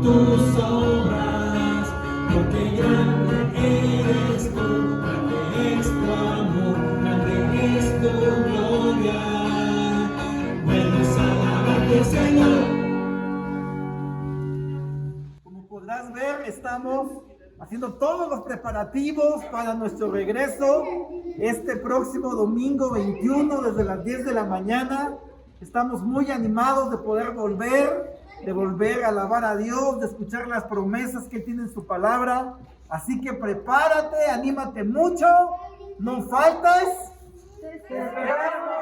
tus obras, porque grande eres tú, grande es tu amor, grande es tu gloria. Venimos a alabarte, Señor. Como podrás ver, estamos haciendo todos los preparativos para nuestro regreso este próximo domingo 21 desde las 10 de la mañana. Estamos muy animados de poder volver a alabar a Dios, de escuchar las promesas que Él tiene en su palabra. Así que prepárate, anímate mucho, no faltes. ¡Te esperamos!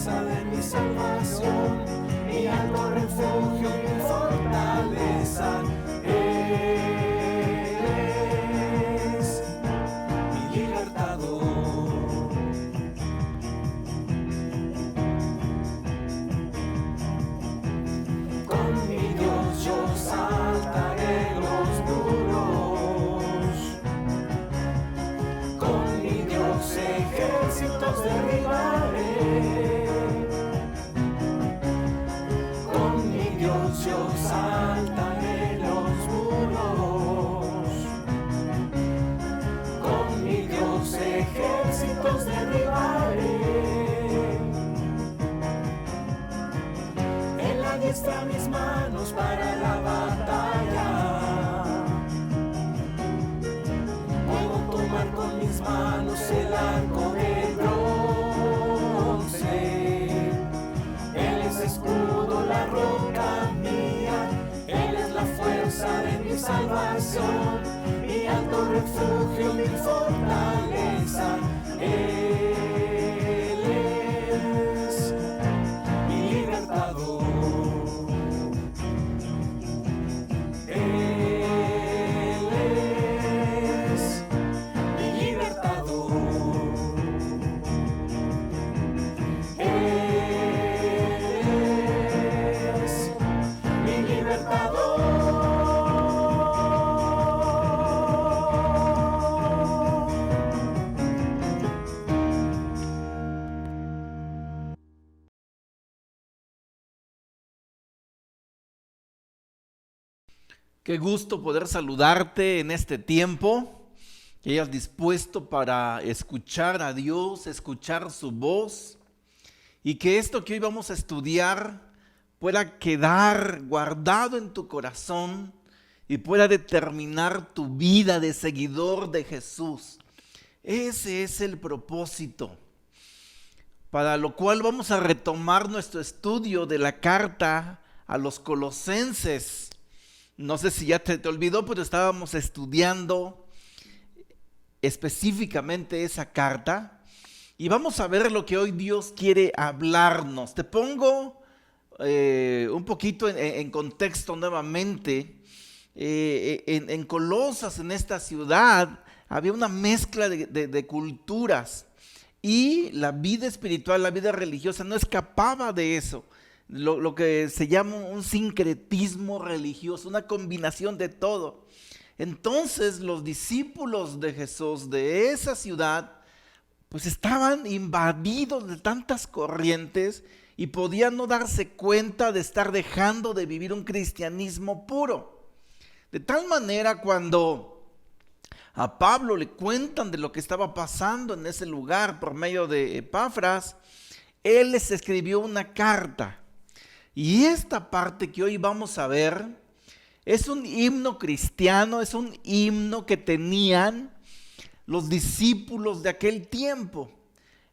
De mi salvación, mi alto refugio, mi fortaleza, eres mi libertador. Con mi Dios yo saltaré los muros, con mi Dios ejércitos derribaré. Yo saltaré los muros, con mi Dios ejércitos derribaré. En la diestra mis manos para la batalla, puedo tomar con mis manos el arco de bronce. Él es escudo, la roca mía, Él es la fuerza de mi salvación, mi alto refugio, mi fortaleza. Él es mi libertador. Él es mi libertador. Qué gusto poder saludarte en este tiempo, que hayas dispuesto para escuchar a Dios, escuchar su voz, y que esto que hoy vamos a estudiar pueda quedar guardado en tu corazón y pueda determinar tu vida de seguidor de Jesús. Ese es el propósito, para lo cual vamos a retomar nuestro estudio de la carta a los Colosenses. No sé si ya te olvidó, pero estábamos estudiando específicamente esa carta y vamos a ver lo que hoy Dios quiere hablarnos. Te pongo un poquito en contexto nuevamente. En Colosas, en esta ciudad, había una mezcla de culturas y la vida espiritual, la vida religiosa no escapaba de eso. Lo que se llama un sincretismo religioso, una combinación de todo. Entonces los discípulos de Jesús de esa ciudad pues estaban invadidos de tantas corrientes y podían no darse cuenta de estar dejando de vivir un cristianismo puro. De tal manera, cuando a Pablo le cuentan de lo que estaba pasando en ese lugar por medio de Epafras, él les escribió una carta. Y esta parte que hoy vamos a ver es un himno cristiano, es un himno que tenían los discípulos de aquel tiempo.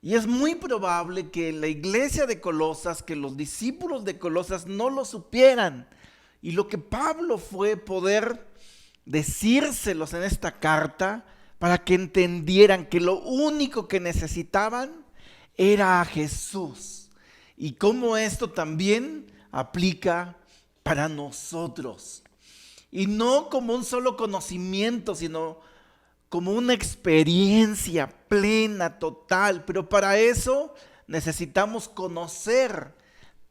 Y es muy probable que la iglesia de Colosas, que los discípulos de Colosas no lo supieran. Y lo que Pablo fue poder decírselos en esta carta para que entendieran que lo único que necesitaban era a Jesús. Y cómo esto también aplica para nosotros. Y no como un solo conocimiento, sino como una experiencia plena, total. Pero para eso necesitamos conocer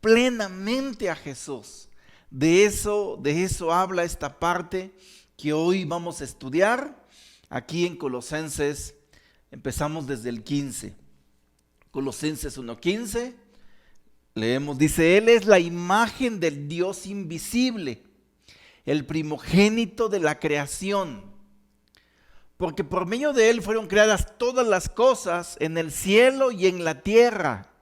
plenamente a Jesús. De eso habla esta parte que hoy vamos a estudiar aquí en Colosenses. Empezamos desde el 15. Colosenses 1:15. Leemos, dice, Él es la imagen del Dios invisible, el primogénito de la creación, porque por medio de Él fueron creadas todas las cosas en el cielo y en la tierra,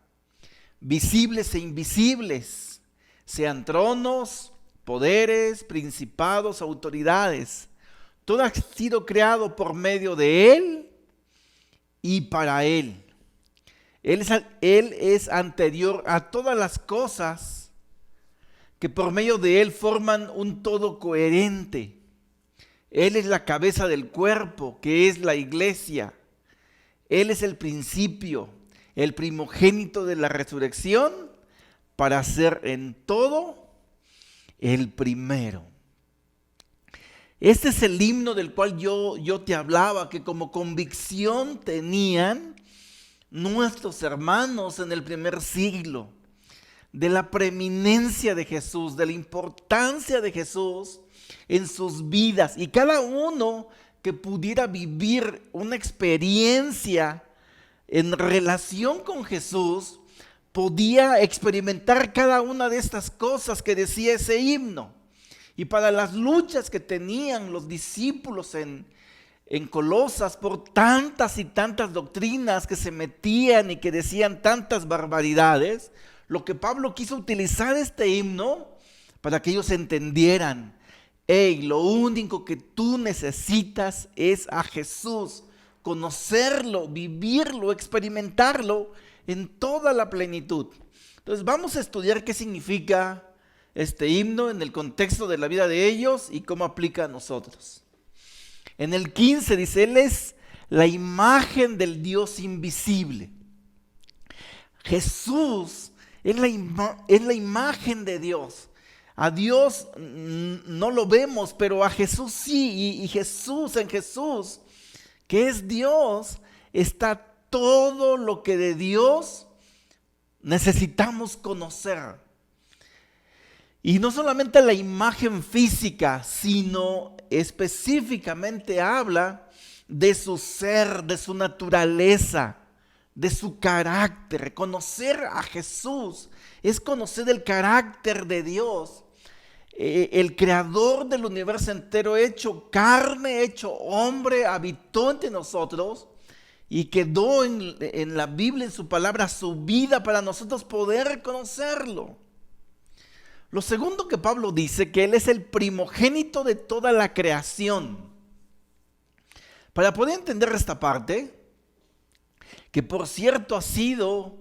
visibles e invisibles, sean tronos, poderes, principados, autoridades. Todo ha sido creado por medio de Él y para Él. Él es anterior a todas las cosas, que por medio de Él forman un todo coherente. Él es la cabeza del cuerpo, que es la iglesia. Él es el principio, el primogénito de la resurrección, para ser en todo el primero. Este es el himno del cual yo te hablaba, que como convicción tenían nuestros hermanos en el primer siglo, de la preeminencia de Jesús, de la importancia de Jesús en sus vidas, y cada uno que pudiera vivir una experiencia en relación con Jesús podía experimentar cada una de estas cosas que decía ese himno. Y para las luchas que tenían los discípulos en Colosas por tantas y tantas doctrinas que se metían y que decían tantas barbaridades, lo que Pablo quiso utilizar este himno para que ellos entendieran, hey, lo único que tú necesitas es a Jesús, conocerlo, vivirlo, experimentarlo en toda la plenitud. Entonces vamos a estudiar qué significa este himno en el contexto de la vida de ellos y cómo aplica a nosotros. En el 15 dice, Él es la imagen del Dios invisible. Jesús es la imagen de Dios. A Dios no lo vemos, pero a Jesús sí. Y en Jesús, que es Dios, está todo lo que de Dios necesitamos conocer. Y no solamente la imagen física, sino específicamente habla de su ser, de su naturaleza, de su carácter. Conocer a Jesús es conocer el carácter de Dios, el creador del universo entero, hecho carne, hecho hombre, habitó entre nosotros y quedó en la Biblia, en su palabra, su vida para nosotros poder conocerlo. Lo segundo que Pablo dice, que Él es el primogénito de toda la creación. Para poder entender esta parte, que por cierto ha sido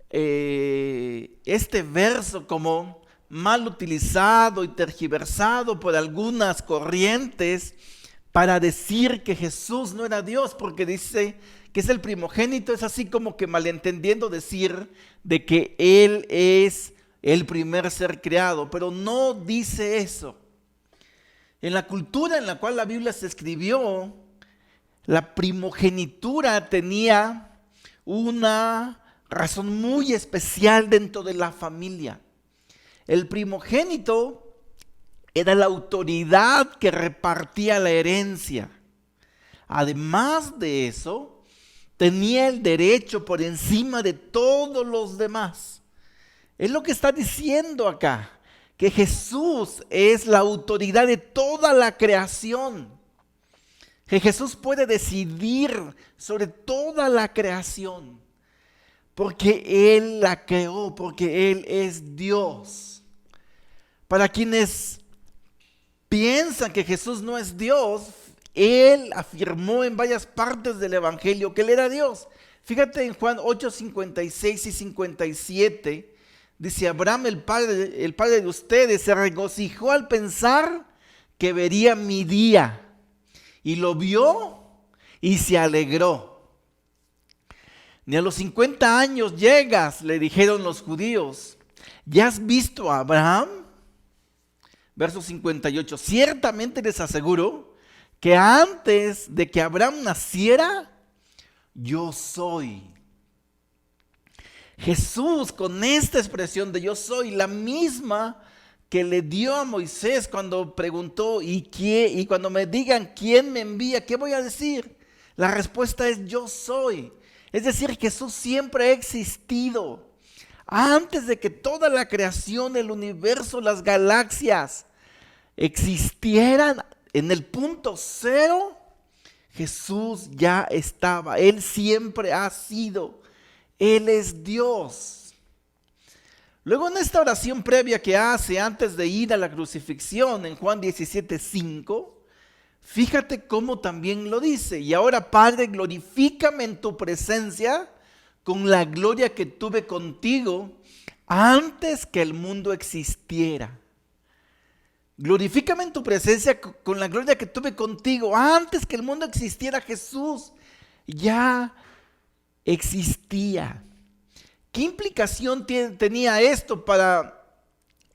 este verso como mal utilizado y tergiversado por algunas corrientes para decir que Jesús no era Dios, porque dice que es el primogénito, es así como que malentendiendo decir de que Él es el primer ser creado, pero no dice eso. En la cultura en la cual la Biblia se escribió, la primogenitura tenía una razón muy especial dentro de la familia. El primogénito era la autoridad que repartía la herencia. Además de eso, tenía el derecho por encima de todos los demás. Es lo que está diciendo acá, que Jesús es la autoridad de toda la creación. Que Jesús puede decidir sobre toda la creación. Porque Él la creó, porque Él es Dios. Para quienes piensan que Jesús no es Dios, Él afirmó en varias partes del Evangelio que Él era Dios. Fíjate en Juan 8, 56 y 57, dice: Abraham, el padre de ustedes, se regocijó al pensar que vería mi día, y lo vio y se alegró. Ni a los 50 años llegas, le dijeron los judíos. ¿Ya has visto a Abraham? Verso 58, ciertamente les aseguro que antes de que Abraham naciera, yo soy. Jesús, con esta expresión de yo soy, la misma que le dio a Moisés cuando preguntó, y cuando me digan quién me envía, ¿qué voy a decir? La respuesta es yo soy. Es decir, Jesús siempre ha existido. Antes de que toda la creación, el universo, las galaxias existieran, en el punto cero, Jesús ya estaba. Él siempre ha sido. Él es Dios. Luego, en esta oración previa que hace antes de ir a la crucifixión, en Juan 17:5, fíjate cómo también lo dice: y ahora, Padre, glorifícame en tu presencia con la gloria que tuve contigo antes que el mundo existiera. Glorifícame en tu presencia con la gloria que tuve contigo antes que el mundo existiera. Jesús ya existía. ¿Qué implicación tenía esto para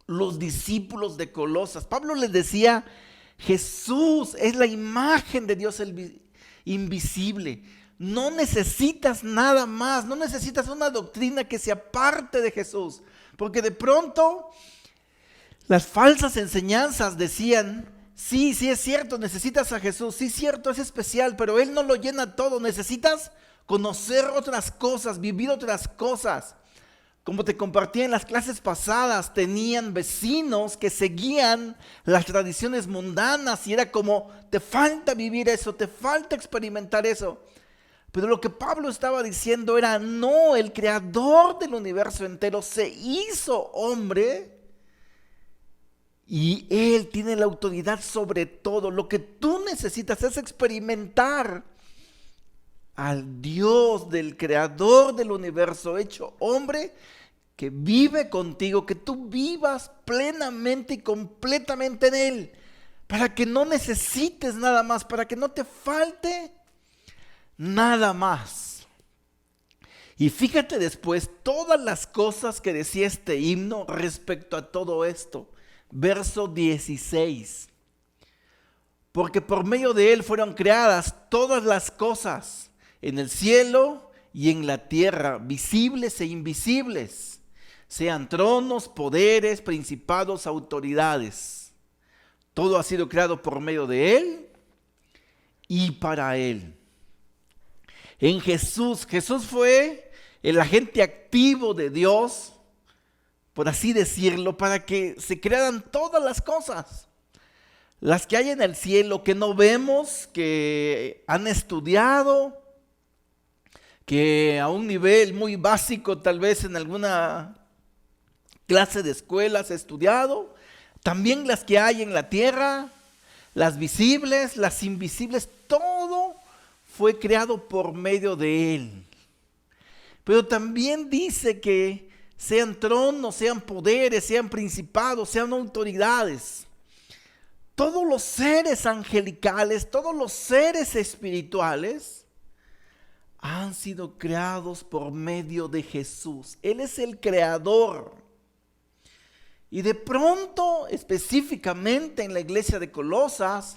los discípulos de Colosas? Pablo les decía: Jesús es la imagen de Dios invisible. No necesitas nada más, no necesitas una doctrina que se aparte de Jesús, porque de pronto las falsas enseñanzas decían: sí, es cierto, necesitas a Jesús, sí, es cierto, es especial, pero Él no lo llena todo, necesitas conocer otras cosas, vivir otras cosas. Como te compartí en las clases pasadas, tenían vecinos que seguían las tradiciones mundanas y era como: te falta vivir eso, te falta experimentar eso. Pero lo que Pablo estaba diciendo era: no, el creador del universo entero se hizo hombre y Él tiene la autoridad sobre todo. Lo que tú necesitas es experimentar al Dios del creador del universo hecho hombre, que vive contigo, que tú vivas plenamente y completamente en Él, para que no necesites nada más, para que no te falte nada más. Y fíjate después todas las cosas que decía este himno respecto a todo esto. Verso 16. Porque por medio de Él fueron creadas todas las cosas, en el cielo y en la tierra, visibles e invisibles, sean tronos, poderes, principados, autoridades. Todo ha sido creado por medio de Él y para Él. En Jesús fue el agente activo de Dios, por así decirlo, para que se crearan todas las cosas. Las que hay en el cielo, que no vemos, que han estudiado, que a un nivel muy básico, tal vez en alguna clase de escuela has estudiado. También las que hay en la tierra, las visibles, las invisibles, todo fue creado por medio de Él. Pero también dice que sean tronos, sean poderes, sean principados, sean autoridades. Todos los seres angelicales, todos los seres espirituales han sido creados por medio de Jesús. Él es el creador. Y de pronto, específicamente en la iglesia de Colosas,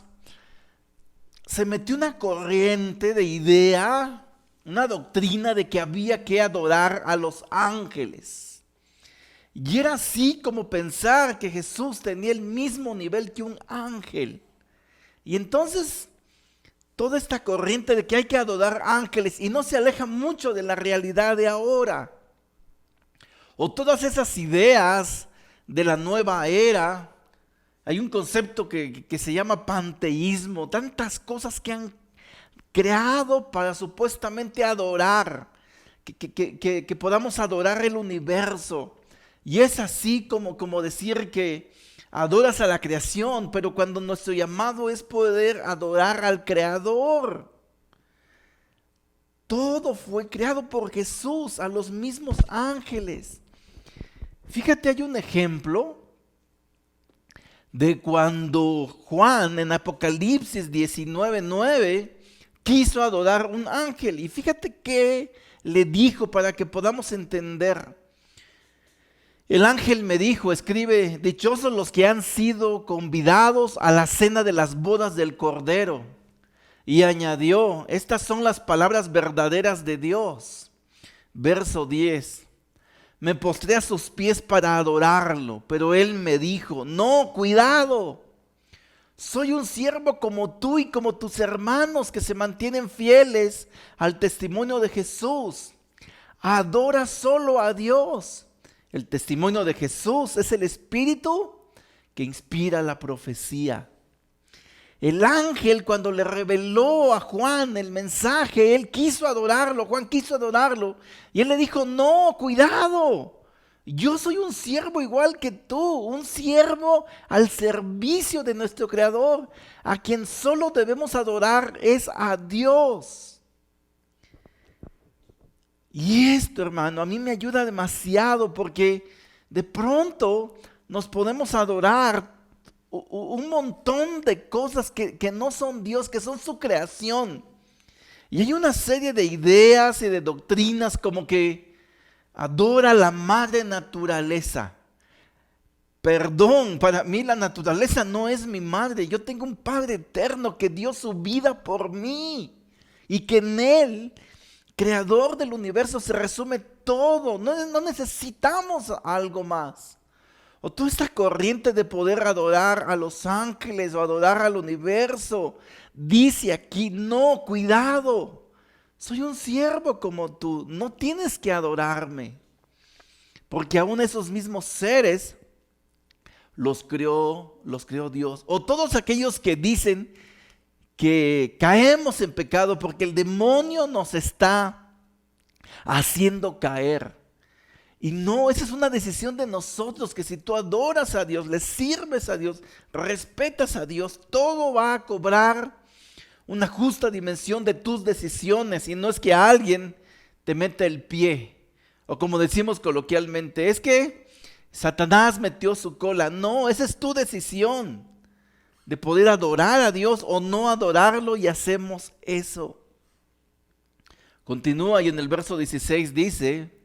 se metió una corriente de idea, una doctrina de que había que adorar a los ángeles. Y era así como pensar que Jesús tenía el mismo nivel que un ángel. Y entonces, toda esta corriente de que hay que adorar ángeles y no se aleja mucho de la realidad de ahora. O todas esas ideas de la nueva era. Hay un concepto que se llama panteísmo, tantas cosas que han creado para supuestamente adorar, que podamos adorar el universo. Y es así como decir que adoras a la creación, pero cuando nuestro llamado es poder adorar al Creador. Todo fue creado por Jesús, a los mismos ángeles. Fíjate, hay un ejemplo de cuando Juan en Apocalipsis 19:9 quiso adorar un ángel. Y fíjate qué le dijo para que podamos entender. El ángel me dijo, escribe, dichosos los que han sido convidados a la cena de las bodas del Cordero. Y añadió, estas son las palabras verdaderas de Dios. Verso 10. Me postré a sus pies para adorarlo, pero él me dijo, no, cuidado. Soy un siervo como tú y como tus hermanos que se mantienen fieles al testimonio de Jesús. Adora solo a Dios. El testimonio de Jesús es el espíritu que inspira la profecía. El ángel, cuando le reveló a Juan el mensaje, él quiso adorarlo, Juan quiso adorarlo. Y él le dijo, no, cuidado, yo soy un siervo igual que tú, un siervo al servicio de nuestro Creador. A quien solo debemos adorar es a Dios. Y esto, hermano, a mí me ayuda demasiado porque de pronto nos podemos adorar un montón de cosas que no son Dios, que son su creación. Y hay una serie de ideas y de doctrinas como que adora la madre naturaleza. Perdón, para mí la naturaleza no es mi madre. Yo tengo un Padre eterno que dio su vida por mí y que en Él, creador del universo, se resume todo. No necesitamos algo más. O toda esta corriente de poder adorar a los ángeles o adorar al universo, dice aquí, no, cuidado, soy un siervo como tú, no tienes que adorarme. Porque aún esos mismos seres los creó Dios. O todos aquellos que dicen que caemos en pecado porque el demonio nos está haciendo caer. Y no, esa es una decisión de nosotros, que si tú adoras a Dios, le sirves a Dios, respetas a Dios, todo va a cobrar una justa dimensión de tus decisiones. Y no es que alguien te meta el pie, o como decimos coloquialmente, es que Satanás metió su cola. No, esa es tu decisión de poder adorar a Dios o no adorarlo, y hacemos eso. Continúa y en el verso 16 dice,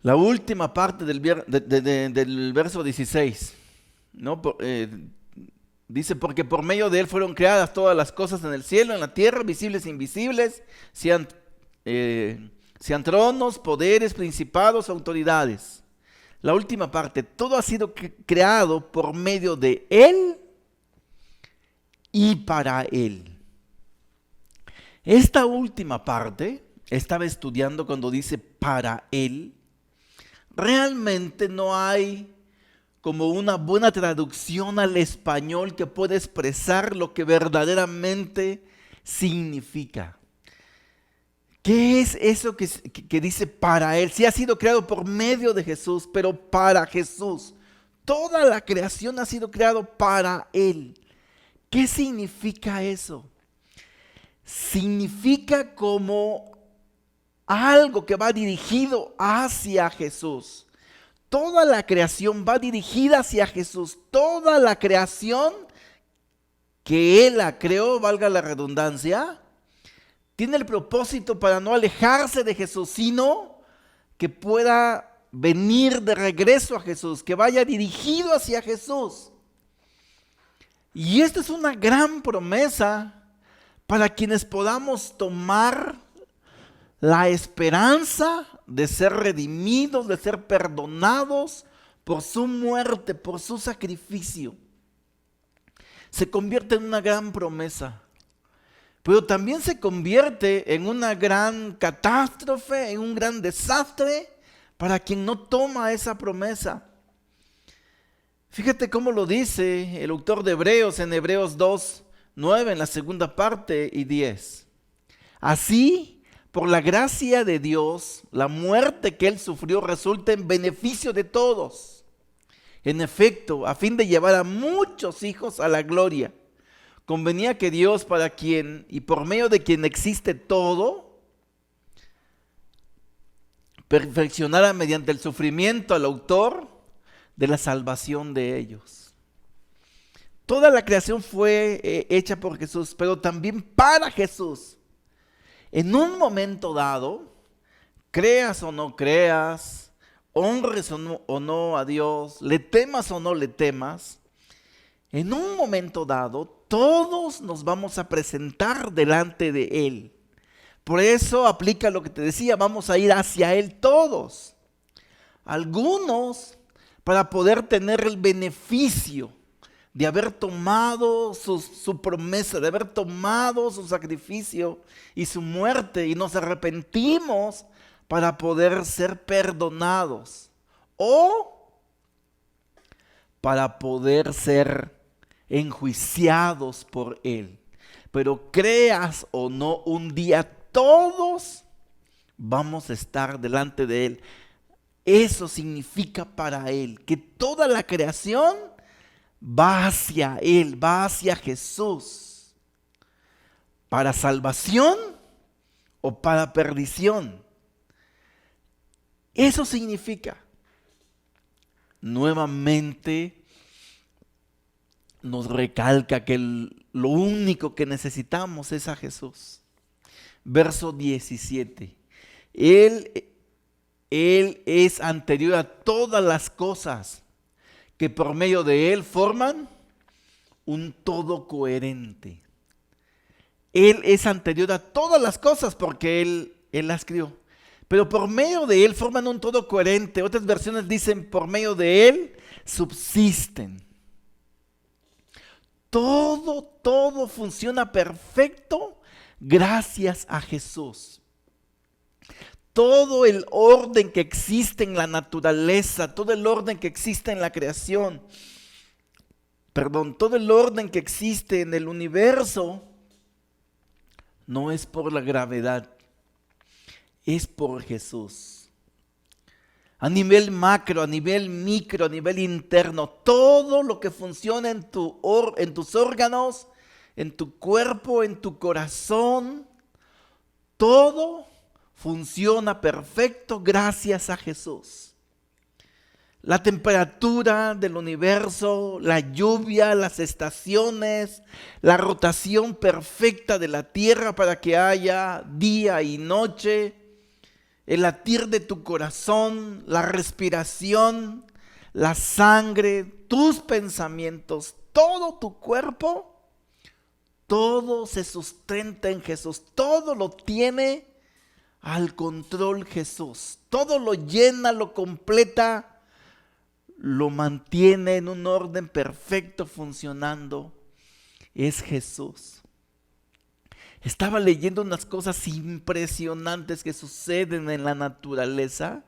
la última parte del verso 16, ¿no? Dice, porque por medio de él fueron creadas todas las cosas en el cielo, en la tierra, visibles e invisibles, sean tronos, poderes, principados, autoridades. La última parte, todo ha sido creado por medio de él y para él. Esta última parte, estaba estudiando cuando dice para él. Realmente no hay como una buena traducción al español que pueda expresar lo que verdaderamente significa. ¿Qué es eso que dice para él? Sí, ha sido creado por medio de Jesús, pero para Jesús. Toda la creación ha sido creado para él. ¿Qué significa eso? Significa como algo que va dirigido hacia Jesús. Toda la creación va dirigida hacia Jesús. Toda la creación que Él la creó, valga la redundancia, tiene el propósito para no alejarse de Jesús, sino que pueda venir de regreso a Jesús, que vaya dirigido hacia Jesús. Y esta es una gran promesa para quienes podamos tomar la esperanza de ser redimidos, de ser perdonados por su muerte, por su sacrificio. Se convierte en una gran promesa, pero también se convierte en una gran catástrofe, en un gran desastre para quien no toma esa promesa. Fíjate cómo lo dice el autor de Hebreos en Hebreos 2:9 en la segunda parte y 10. Así, por la gracia de Dios, la muerte que Él sufrió resulta en beneficio de todos. En efecto, a fin de llevar a muchos hijos a la gloria, convenía que Dios, para quien y por medio de quien existe todo, perfeccionara mediante el sufrimiento al autor de la salvación de ellos. Toda la creación fue hecha por Jesús, pero también para Jesús. En un momento dado, creas o no creas, honres o no a Dios, le temas o no le temas, en un momento dado, todos nos vamos a presentar delante de Él. Por eso aplica lo que te decía, vamos a ir hacia Él todos. Algunos para poder tener el beneficio de haber tomado su promesa, de haber tomado su sacrificio y su muerte, y nos arrepentimos para poder ser perdonados o para poder ser enjuiciados por Él. Pero creas o no, un día todos vamos a estar delante de Él. Eso significa para Él que toda la creación va hacia Él, va hacia Jesús, para salvación o para perdición. Eso significa, nuevamente nos recalca que lo único que necesitamos es a Jesús. Verso 17. Él es anterior a todas las cosas, que por medio de Él forman un todo coherente. Él es anterior a todas las cosas porque Él las crió. Pero por medio de Él forman un todo coherente. Otras versiones dicen por medio de Él subsisten. Todo funciona perfecto gracias a Jesús. Todo el orden que existe en la naturaleza, todo el orden que existe en la creación, todo el orden que existe en el universo, no es por la gravedad, es por Jesús. A nivel macro, a nivel micro, a nivel interno, todo lo que funciona en tus órganos, en tu cuerpo, en tu corazón, todo funciona perfecto gracias a Jesús. La temperatura del universo, la lluvia, las estaciones, la rotación perfecta de la tierra para que haya día y noche, el latir de tu corazón, la respiración, la sangre, tus pensamientos, todo tu cuerpo, todo se sustenta en Jesús, todo lo tiene al control Jesús, todo lo llena, lo completa, lo mantiene en un orden perfecto funcionando, es Jesús. Estaba leyendo unas cosas impresionantes que suceden en la naturaleza,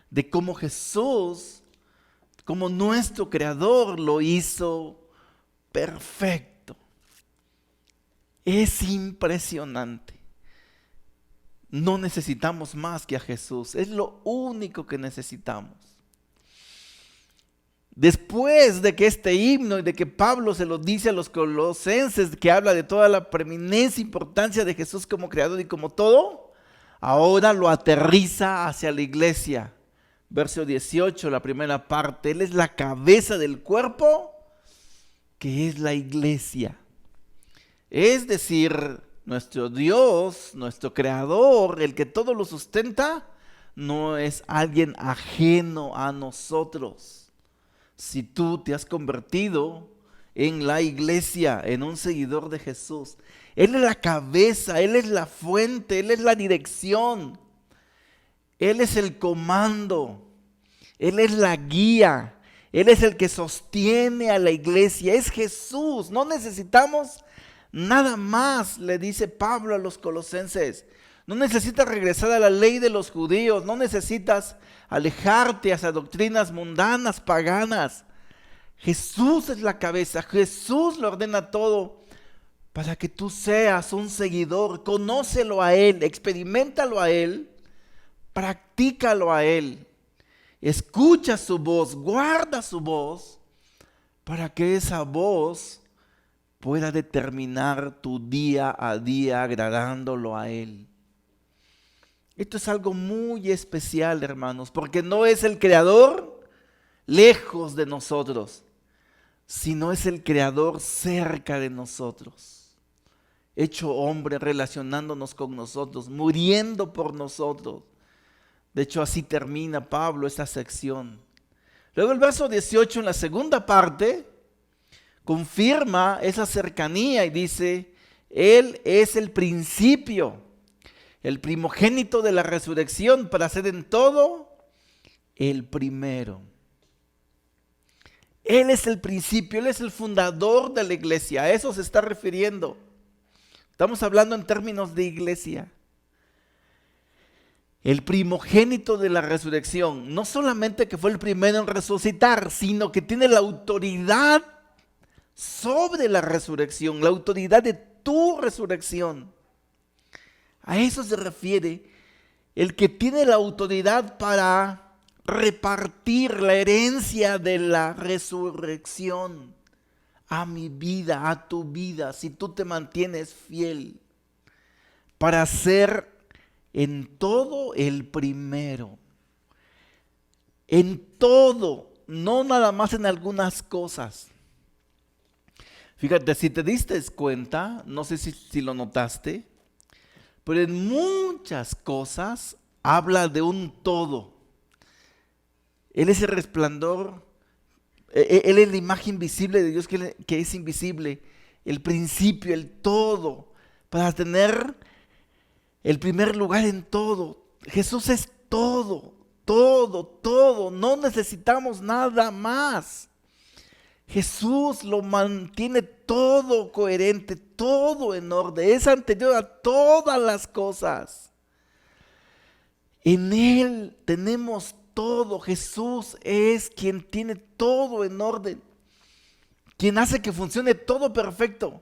de cómo Jesús, como nuestro creador, lo hizo perfecto. Es impresionante. No necesitamos más que a Jesús, es lo único que necesitamos. Después de que este himno y de que Pablo se lo dice a los colosenses, que habla de toda la preeminencia e importancia de Jesús como creador y como todo, ahora lo aterriza hacia la iglesia. Verso 18, la primera parte, Él es la cabeza del cuerpo, que es la iglesia. Es decir, nuestro Dios, nuestro creador, el que todo lo sustenta, no es alguien ajeno a nosotros. Si tú te has convertido en la iglesia, en un seguidor de Jesús, Él es la cabeza, Él es la fuente, Él es la dirección, Él es el comando, Él es la guía, Él es el que sostiene a la iglesia, es Jesús. No necesitamos nada más, le dice Pablo a los colosenses. No necesitas regresar a la ley de los judíos, no necesitas alejarte hacia doctrinas mundanas, paganas. Jesús es la cabeza, Jesús lo ordena todo para que tú seas un seguidor. Conócelo a Él, experiméntalo a Él, practícalo a Él. Escucha su voz, guarda su voz, para que esa voz pueda determinar tu día a día agradándolo a Él. Esto es algo muy especial, hermanos, porque no es el Creador lejos de nosotros, sino es el Creador cerca de nosotros, hecho hombre, relacionándonos con nosotros, muriendo por nosotros. De hecho, así termina Pablo esta sección. Luego el verso 18, en la segunda parte, confirma esa cercanía y dice: Él es el principio, el primogénito de la resurrección, para ser en todo el primero. Él es el principio, Él es el fundador de la iglesia. A eso se está refiriendo. Estamos hablando en términos de iglesia. El primogénito de la resurrección, no solamente que fue el primero en resucitar, sino que tiene la autoridad sobre la resurrección, la autoridad de tu resurrección. A eso se refiere el que tiene la autoridad para repartir la herencia de la resurrección a mi vida, a tu vida, si tú te mantienes fiel, para ser en todo el primero. En todo, no nada más en algunas cosas. Fíjate, si te diste cuenta, no sé si lo notaste, pero en muchas cosas habla de un todo. Él es el resplandor, Él es la imagen visible de Dios que es invisible, el principio, el todo, para tener el primer lugar en todo. Jesús es todo, todo, todo, no necesitamos nada más. Jesús lo mantiene todo coherente, todo en orden, es anterior a todas las cosas. En Él tenemos todo. Jesús es quien tiene todo en orden, quien hace que funcione todo perfecto.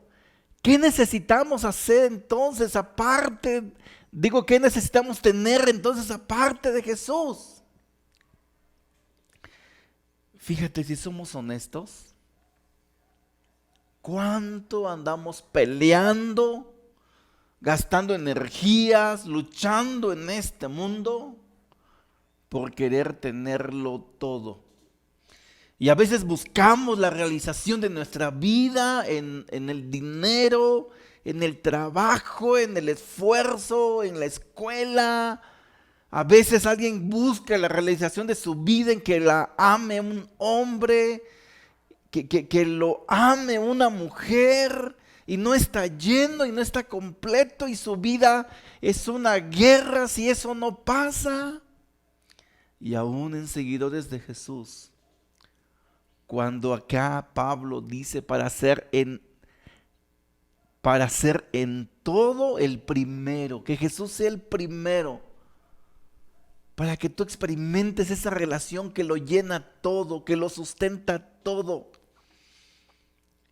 ¿Qué necesitamos hacer entonces aparte? ¿Qué necesitamos tener entonces aparte de Jesús? Fíjate, si somos honestos, ¿cuánto andamos peleando, gastando energías, luchando en este mundo por querer tenerlo todo? Y a veces buscamos la realización de nuestra vida en el dinero, en el trabajo, en el esfuerzo, en la escuela. A veces alguien busca la realización de su vida en que la ame un hombre, que lo ame una mujer, y no está lleno y no está completo, y su vida es una guerra si eso no pasa. Y aún en seguidores de Jesús, cuando acá Pablo dice para ser en todo el primero, que Jesús sea el primero, para que tú experimentes esa relación que lo llena todo, que lo sustenta todo.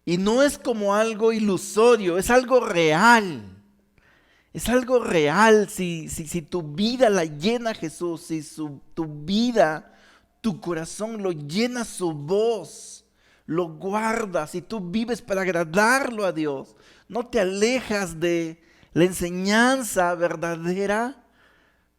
Y no es como algo ilusorio, es algo real. Es algo real si tu vida la llena Jesús, si tu vida, tu corazón lo llena su voz, lo guardas y tú vives para agradarlo a Dios. No te alejas de la enseñanza verdadera.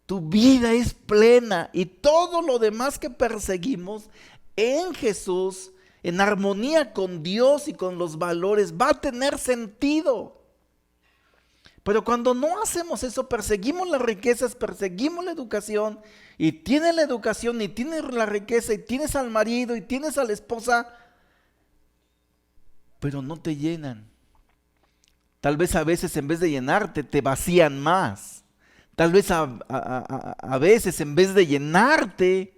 Tu vida es plena y todo lo demás que perseguimos en Jesús, en armonía con Dios y con los valores, va a tener sentido. Pero cuando no hacemos eso, perseguimos las riquezas, perseguimos la educación, y tienes la educación y tienes la riqueza y tienes al marido y tienes a la esposa, pero no te llenan. Tal vez a veces en vez de llenarte te vacían más. Tal vez a veces en vez de llenarte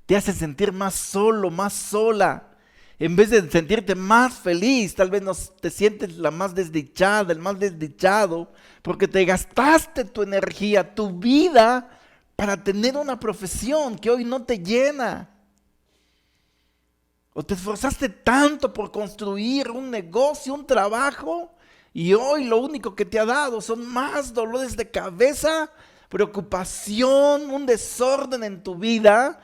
te hace sentir más solo, más sola. En vez de sentirte más feliz, tal vez no te sientes la más desdichada, el más desdichado, porque te gastaste tu energía, tu vida, para tener una profesión que hoy no te llena. O te esforzaste tanto por construir un negocio, un trabajo, y hoy lo único que te ha dado son más dolores de cabeza, preocupación, un desorden en tu vida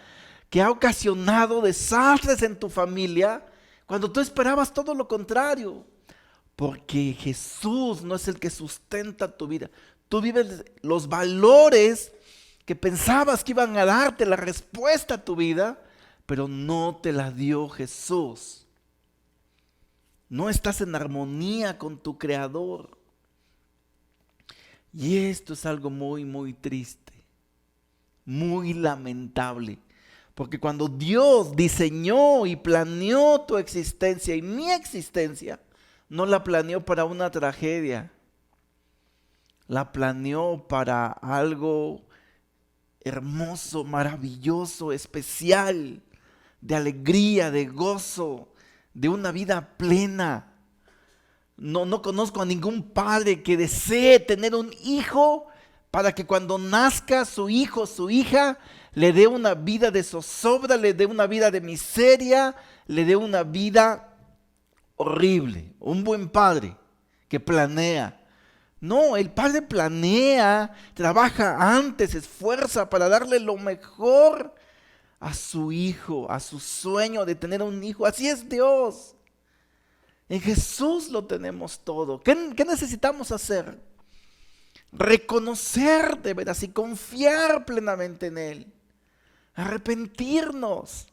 que ha ocasionado desastres en tu familia, cuando tú esperabas todo lo contrario. Porque Jesús no es el que sustenta tu vida. Tú vives los valores que pensabas que iban a darte la respuesta a tu vida, pero no te la dio Jesús. No estás en armonía con tu Creador. Y esto es algo muy, muy triste, muy lamentable. Porque cuando Dios diseñó y planeó tu existencia y mi existencia, no la planeó para una tragedia. La planeó para algo hermoso, maravilloso, especial, de alegría, de gozo, de una vida plena. No conozco a ningún padre que desee tener un hijo para que cuando nazca su hijo, su hija, le dé una vida de zozobra, le dé una vida de miseria, le dé una vida horrible. Un buen padre que planea. No, el padre planea, trabaja antes, se esfuerza para darle lo mejor a su hijo, a su sueño de tener un hijo. Así es Dios. En Jesús lo tenemos todo. ¿Qué necesitamos hacer? Reconocer de veras y confiar plenamente en Él. Arrepentirnos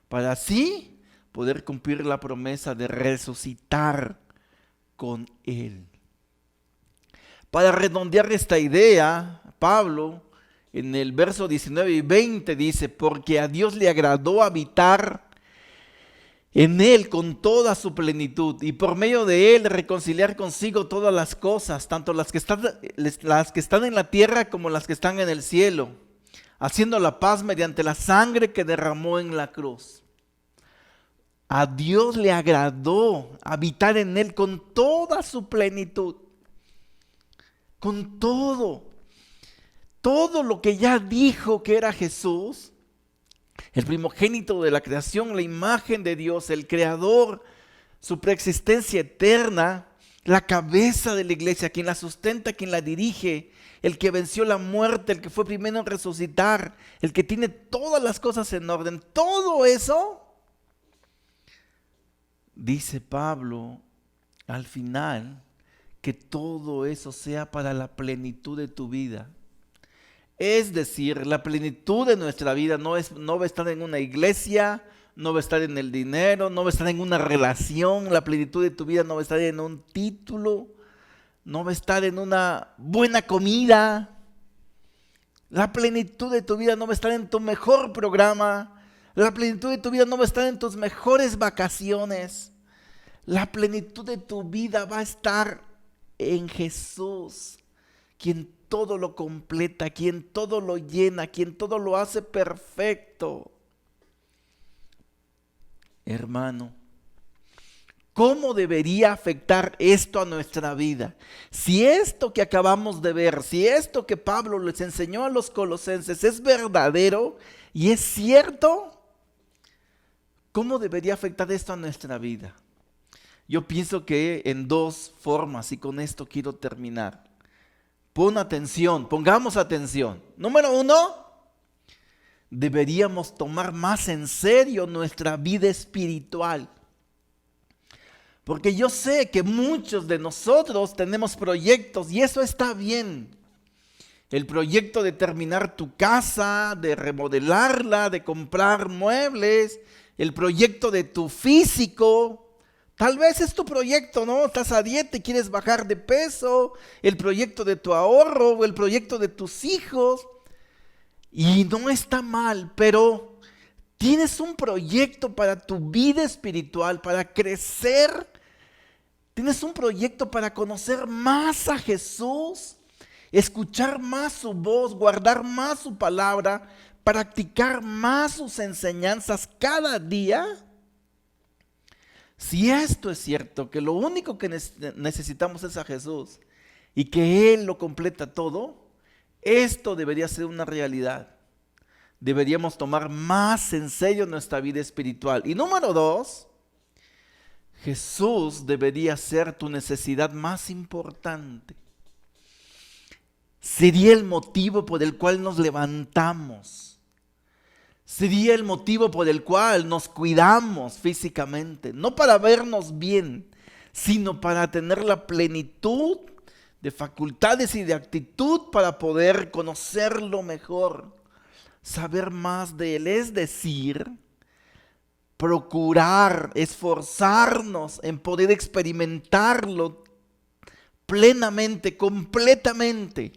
para así poder cumplir la promesa de resucitar con Él. Para redondear esta idea, Pablo en el verso 19 y 20 dice: porque a Dios le agradó habitar en Él con toda su plenitud, y por medio de Él reconciliar consigo todas las cosas, tanto las que están en la tierra como las que están en el cielo, haciendo la paz mediante la sangre que derramó en la cruz. A Dios le agradó habitar en Él con toda su plenitud, con todo lo que ya dijo que era Jesús, el primogénito de la creación, la imagen de Dios, el creador, su preexistencia eterna, la cabeza de la iglesia, quien la sustenta, quien la dirige, el que venció la muerte, el que fue primero en resucitar, el que tiene todas las cosas en orden. Todo eso, dice Pablo al final, que todo eso sea para la plenitud de tu vida. Es decir, la plenitud de nuestra vida no va a estar en una iglesia, no va a estar en el dinero, no va a estar en una relación. La plenitud de tu vida no va a estar en un título, no va a estar en una buena comida. La plenitud de tu vida no va a estar en tu mejor programa. La plenitud de tu vida no va a estar en tus mejores vacaciones. La plenitud de tu vida va a estar en Jesús, quien todo lo completa, quien todo lo llena, quien todo lo hace perfecto. Hermano, ¿cómo debería afectar esto a nuestra vida? Si esto que acabamos de ver, si esto que Pablo les enseñó a los colosenses es verdadero y es cierto, ¿cómo debería afectar esto a nuestra vida? Yo pienso que en dos formas, y con esto quiero terminar. Pongamos atención. Número 1, deberíamos tomar más en serio nuestra vida espiritual. Porque yo sé que muchos de nosotros tenemos proyectos y eso está bien. El proyecto de terminar tu casa, de remodelarla, de comprar muebles, el proyecto de tu físico. Tal vez es tu proyecto, ¿no? Estás a dieta y quieres bajar de peso, el proyecto de tu ahorro o el proyecto de tus hijos. Y no está mal, pero tienes un proyecto para tu vida espiritual, para crecer. Tienes un proyecto para conocer más a Jesús, escuchar más su voz, guardar más su palabra, practicar más sus enseñanzas cada día. Si esto es cierto, que lo único que necesitamos es a Jesús y que Él lo completa todo, esto debería ser una realidad. Deberíamos tomar más en serio nuestra vida espiritual. Y número 2, Jesús debería ser tu necesidad más importante. Sería el motivo por el cual nos levantamos. Sería el motivo por el cual nos cuidamos físicamente. No para vernos bien, sino para tener la plenitud de facultades y de actitud para poder conocerlo mejor, saber más de Él. Es decir, procurar, esforzarnos en poder experimentarlo plenamente, completamente.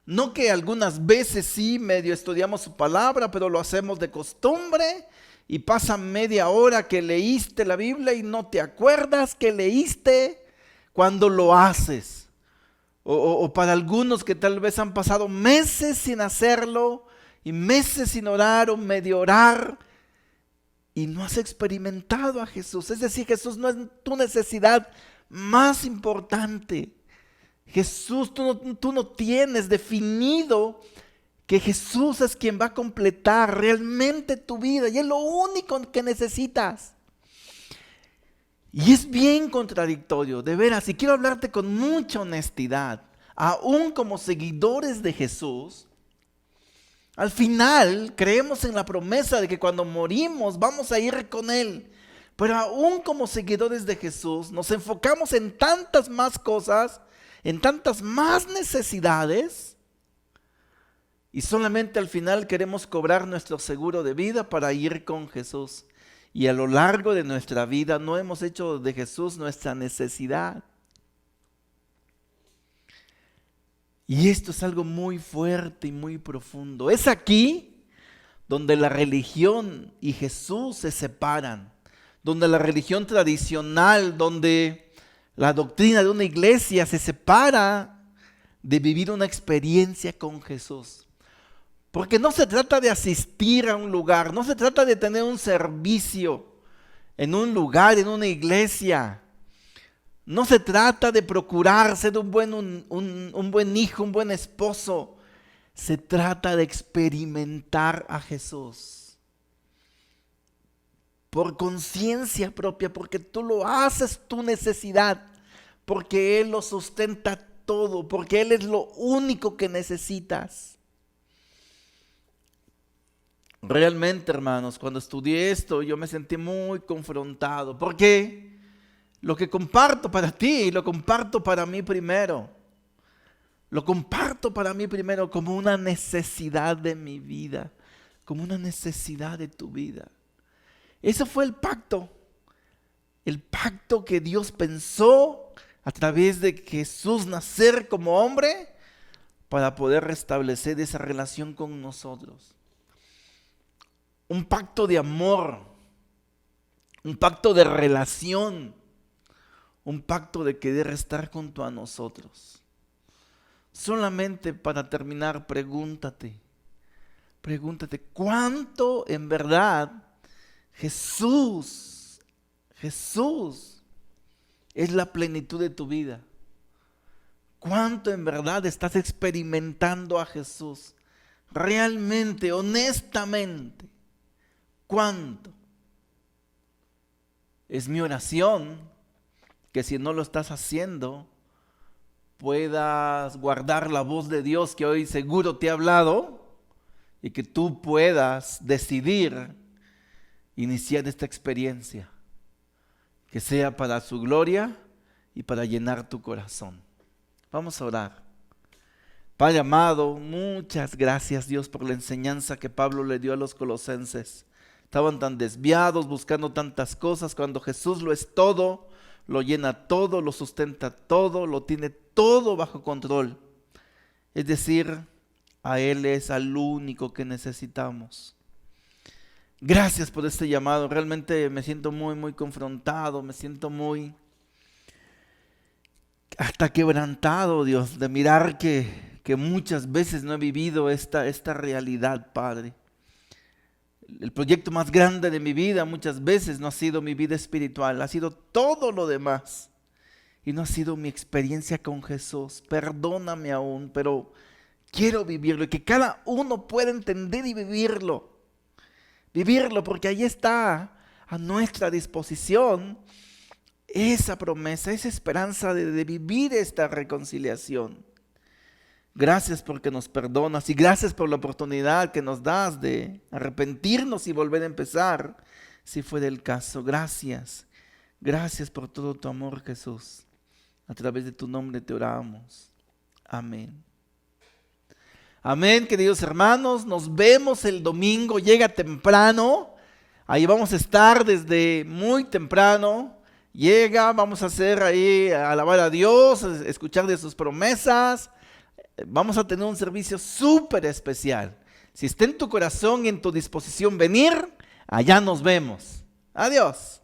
No que algunas veces sí medio estudiamos su palabra, pero lo hacemos de costumbre y pasa media hora que leíste la Biblia y no te acuerdas que leíste cuando lo haces. O para algunos que tal vez han pasado meses sin hacerlo y meses sin orar o medio orar y no has experimentado a Jesús. Es decir, Jesús no es tu necesidad más importante. Jesús, tú no tienes definido que Jesús es quien va a completar realmente tu vida y es lo único que necesitas. Y es bien contradictorio, de veras, y quiero hablarte con mucha honestidad. Aún como seguidores de Jesús, al final creemos en la promesa de que cuando morimos vamos a ir con Él. Pero aún como seguidores de Jesús nos enfocamos en tantas más cosas, en tantas más necesidades, y solamente al final queremos cobrar nuestro seguro de vida para ir con Jesús. Y a lo largo de nuestra vida no hemos hecho de Jesús nuestra necesidad. Y esto es algo muy fuerte y muy profundo. Es aquí donde la religión y Jesús se separan. Donde la religión tradicional, donde la doctrina de una iglesia se separa de vivir una experiencia con Jesús. Porque no se trata de asistir a un lugar, no se trata de tener un servicio en un lugar, en una iglesia. No se trata de procurar ser un buen hijo, un buen esposo. Se trata de experimentar a Jesús. Por conciencia propia, porque tú lo haces tu necesidad, porque Él lo sustenta todo, porque Él es lo único que necesitas. Realmente, hermanos, cuando estudié esto, yo me sentí muy confrontado, porque lo que comparto para ti, lo comparto para mí primero. Lo comparto para mí primero como una necesidad de mi vida, como una necesidad de tu vida. Ese fue el pacto que Dios pensó a través de Jesús nacer como hombre para poder restablecer esa relación con nosotros. Un pacto de amor, un pacto de relación, un pacto de querer estar junto a nosotros. Solamente para terminar, pregúntate, ¿cuánto en verdad Jesús es la plenitud de tu vida? ¿Cuánto en verdad estás experimentando a Jesús? Realmente, honestamente, ¿cuánto? Es mi oración que si no lo estás haciendo, puedas guardar la voz de Dios que hoy seguro te ha hablado y que tú puedas decidir iniciar esta experiencia, que sea para su gloria y para llenar tu corazón. Vamos a orar. Padre amado, muchas gracias Dios por la enseñanza que Pablo le dio a los colosenses. Estaban tan desviados, buscando tantas cosas, cuando Jesús lo es todo, lo llena todo, lo sustenta todo, lo tiene todo bajo control. Es decir, a Él es al único que necesitamos. Gracias por este llamado. Realmente me siento muy confrontado, me siento muy hasta quebrantado, Dios, de mirar que muchas veces no he vivido esta realidad, Padre. el proyecto más grande de mi vida muchas veces no ha sido mi vida espiritual, ha sido todo lo demás. Y no ha sido mi experiencia con Jesús. Perdóname aún, pero quiero vivirlo y que cada uno pueda entender y vivirlo. Vivirlo, porque ahí está a nuestra disposición esa promesa, esa esperanza de vivir esta reconciliación. Gracias porque nos perdonas y gracias por la oportunidad que nos das de arrepentirnos y volver a empezar, si fue del caso. Gracias. Gracias por todo tu amor, Jesús. A través de tu nombre te oramos. Amén. Amén, queridos hermanos. Nos vemos el domingo. Llega temprano. Ahí vamos a estar desde muy temprano. Llega, vamos a hacer ahí, a alabar a Dios, a escuchar de sus promesas. Vamos a tener un servicio súper especial. Si está en tu corazón y en tu disposición venir, allá nos vemos. Adiós.